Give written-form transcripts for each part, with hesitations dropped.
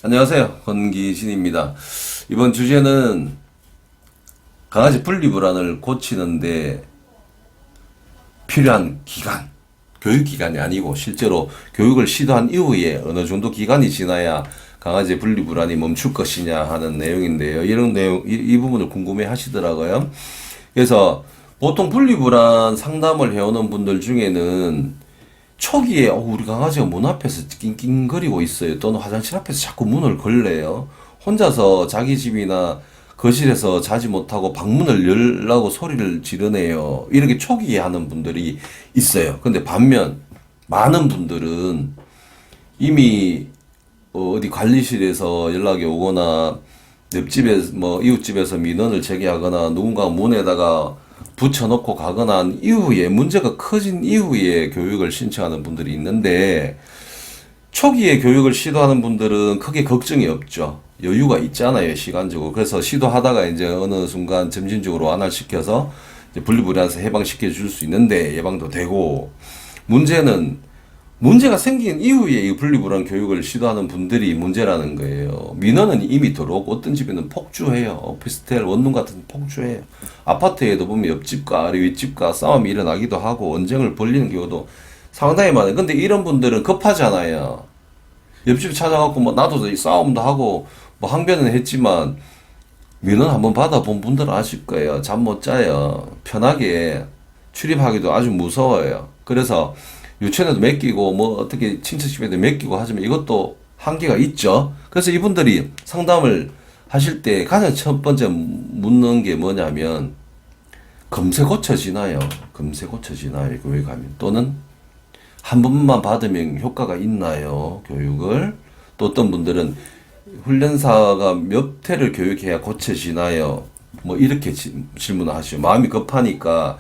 안녕하세요. 권기신입니다. 이번 주제는 강아지 분리불안을 고치는데 필요한 기간, 교육기간이 아니고 실제로 교육을 시도한 이후에 어느 정도 기간이 지나야 강아지 분리불안이 멈출 것이냐 하는 내용인데요. 이런 내용, 이 부분을 궁금해 하시더라고요. 그래서 보통 분리불안 상담을 해오는 분들 중에는 초기에 우리 강아지가 문 앞에서 낑낑거리고 있어요. 또는 화장실 앞에서 자꾸 문을 걸래요. 혼자서 자기 집이나 거실에서 자지 못하고 방문을 열라고 소리를 지르네요. 이렇게 초기에 하는 분들이 있어요. 근데 반면 많은 분들은 이미 어디 관리실에서 연락이 오거나 옆집에 뭐 이웃집에서 민원을 제기하거나 누군가 문에다가 붙여놓고 가거나 한 이후에 문제가 커진 이후에 교육을 신청하는 분들이 있는데 초기에 교육을 시도하는 분들은 크게 걱정이 없죠. 여유가 있잖아요, 시간적으로. 그래서 시도하다가 이제 어느 순간 점진적으로 완화시켜서 이제 분리불안에서 해방시켜 줄 수 있는데 예방도 되고 문제는 문제가 생긴 이후에 이 분리불안 교육을 시도하는 분들이 문제라는 거예요. 민원은 이미 들어오고 어떤 집에는 폭주해요. 오피스텔, 원룸 같은 폭주해요. 아파트에도 보면 옆집과 아래 윗집과 싸움이 일어나기도 하고 언쟁을 벌리는 경우도 상당히 많아요. 근데 이런 분들은 급하잖아요. 옆집 찾아갖고 뭐 나도 싸움도 하고 뭐 항변은 했지만 민원 한번 받아본 분들은 아실 거예요. 잠 못 자요. 편하게 출입하기도 아주 무서워요. 그래서 유치원에도 맡기고 뭐 어떻게 친척집에도 맡기고 하지만 이것도 한계가 있죠. 그래서 이분들이 상담을 하실 때 가장 첫 번째 묻는 게 뭐냐면 금세 고쳐지나요? 금세 고쳐지나요? 교육 가면 또는 한 번만 받으면 효과가 있나요? 교육을 또 어떤 분들은 훈련사가 몇 회를 교육해야 고쳐지나요? 뭐 이렇게 질문을 하시죠. 마음이 급하니까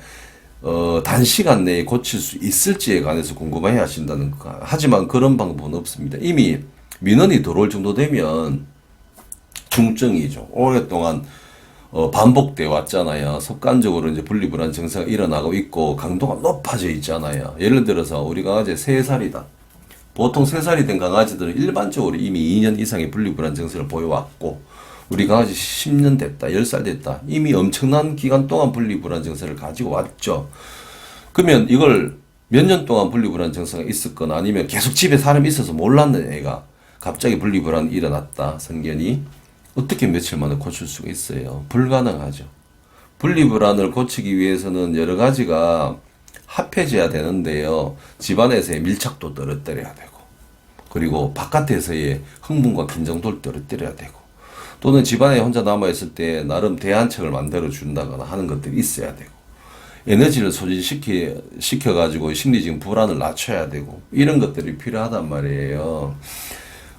단시간 내에 고칠 수 있을지에 관해서 궁금해 하신다는 거. 하지만 그런 방법은 없습니다. 이미 민원이 들어올 정도 되면 중증이죠. 오랫동안 반복돼 왔잖아요. 습관적으로 이제 분리불안 증세가 일어나고 있고 강도가 높아져 있잖아요. 예를 들어서 우리 강아지 3살이다. 보통 3살이 된 강아지들은 일반적으로 이미 2년 이상의 분리불안 증세를 보여왔고 우리 강아지 10년 됐다, 10살 됐다. 이미 엄청난 기간 동안 분리불안 증세를 가지고 왔죠. 그러면 이걸 몇 년 동안 분리불안 증세가 있었거나 아니면 계속 집에 사람이 있어서 몰랐는 애가 갑자기 분리불안이 일어났다, 성견이. 어떻게 며칠 만에 고칠 수가 있어요? 불가능하죠. 분리불안을 고치기 위해서는 여러 가지가 합해져야 되는데요. 집안에서의 밀착도 떨어뜨려야 되고, 그리고 바깥에서의 흥분과 긴장도를 떨어뜨려야 되고, 또는 집안에 혼자 남아있을 때 나름 대안책을 만들어 준다거나 하는 것들이 있어야 되고, 에너지를 소진시켜가지고 심리적인 불안을 낮춰야 되고, 이런 것들이 필요하단 말이에요.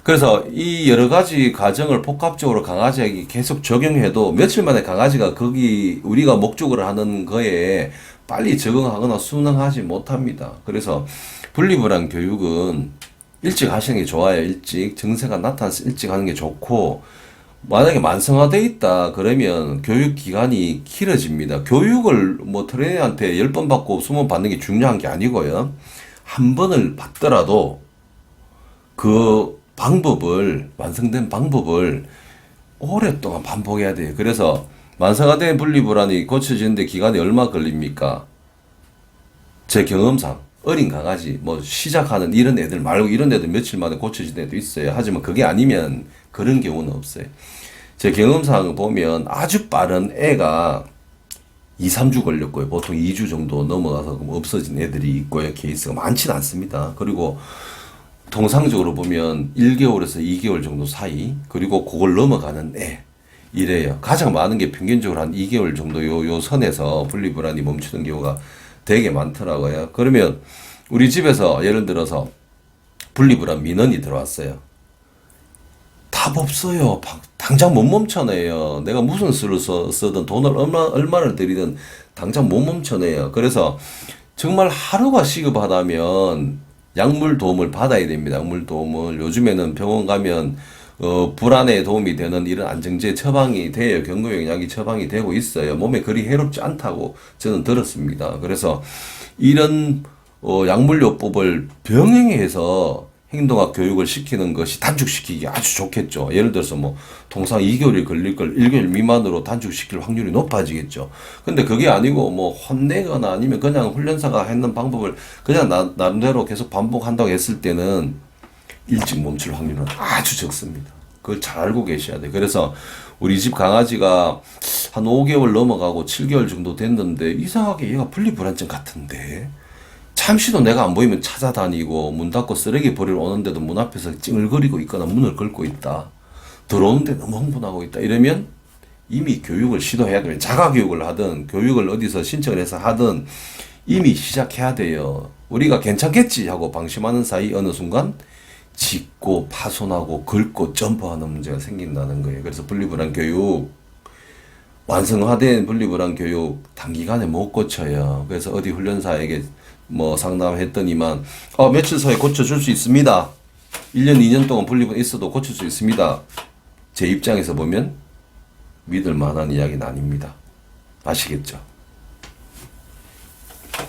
그래서 이 여러 가지 과정을 복합적으로 강아지에게 계속 적용해도 며칠 만에 강아지가 거기 우리가 목적으로 하는 거에 빨리 적응하거나 순응하지 못합니다. 그래서 분리불안 교육은 일찍 하시는 게 좋아요. 일찍 증세가 나타나서 일찍 하는 게 좋고, 만약에 만성화돼 있다 그러면 교육 기간이 길어집니다. 교육을 뭐 트레이너한테 10번 받고 20번 받는 게 중요한 게 아니고요. 한 번을 받더라도 그 방법을, 완성된 방법을 오랫동안 반복해야 돼요. 그래서 만성화된 분리불안이 고쳐지는데 기간이 얼마 걸립니까? 제 경험상 어린 강아지 뭐 시작하는 이런 애들 말고 이런 애들 며칠 만에 고쳐지는 애도 있어요. 하지만 그게 아니면 그런 경우는 없어요. 제 경험상 보면 아주 빠른 애가 2, 3주 걸렸고요. 보통 2주 정도 넘어가서 없어진 애들이 있고요. 케이스가 많지는 않습니다. 그리고 통상적으로 보면 1개월에서 2개월 정도 사이, 그리고 그걸 넘어가는 애 이래요. 가장 많은 게 평균적으로 한 2개월 정도 요 선에서 분리불안이 멈추는 경우가 되게 많더라고요. 그러면 우리 집에서 예를 들어서 분리불안 민원이 들어왔어요. 답 없어요. 당장 못 멈춰내요. 내가 무슨 수를 쓰든 돈을 얼마를 들이든 당장 못 멈춰내요. 그래서 정말 하루가 시급하다면 약물 도움을 받아야 됩니다. 약물 도움을. 요즘에는 병원 가면 불안에 도움이 되는 이런 안정제 처방이 돼요. 경구용 약이 처방이 되고 있어요. 몸에 그리 해롭지 않다고 저는 들었습니다. 그래서 이런 약물요법을 병행해서 행동학 교육을 시키는 것이 단축시키기 아주 좋겠죠. 예를 들어서 뭐 통상 2개월이 걸릴 걸 1개월 미만으로 단축시킬 확률이 높아지겠죠. 근데 그게 아니고 뭐 혼내거나 아니면 그냥 훈련사가 했는 방법을 그냥 나름대로 계속 반복한다고 했을 때는 일찍 멈출 확률은 아주 적습니다. 그걸 잘 알고 계셔야 돼요. 그래서 우리 집 강아지가 한 5개월 넘어가고 7개월 정도 됐는데 이상하게 얘가 분리불안증 같은데 잠시도 내가 안 보이면 찾아다니고 문 닫고 쓰레기 버리러 오는데도 문 앞에서 찡얼거리고 있거나 문을 걸고 있다. 들어오는데 너무 흥분하고 있다. 이러면 이미 교육을 시도해야 돼요. 자가교육을 하든 교육을 어디서 신청을 해서 하든 이미 시작해야 돼요. 우리가 괜찮겠지 하고 방심하는 사이 어느 순간 짖고 파손하고 긁고 점프하는 문제가 생긴다는 거예요. 그래서 분리불안 교육, 완성화된 분리불안 교육 단기간에 못 고쳐요. 그래서 어디 훈련사에게 뭐 상담했더니만 며칠 사이에 고쳐줄 수 있습니다. 1년, 2년 동안 분리불안 있어도 고칠 수 있습니다. 제 입장에서 보면 믿을 만한 이야기는 아닙니다. 아시겠죠?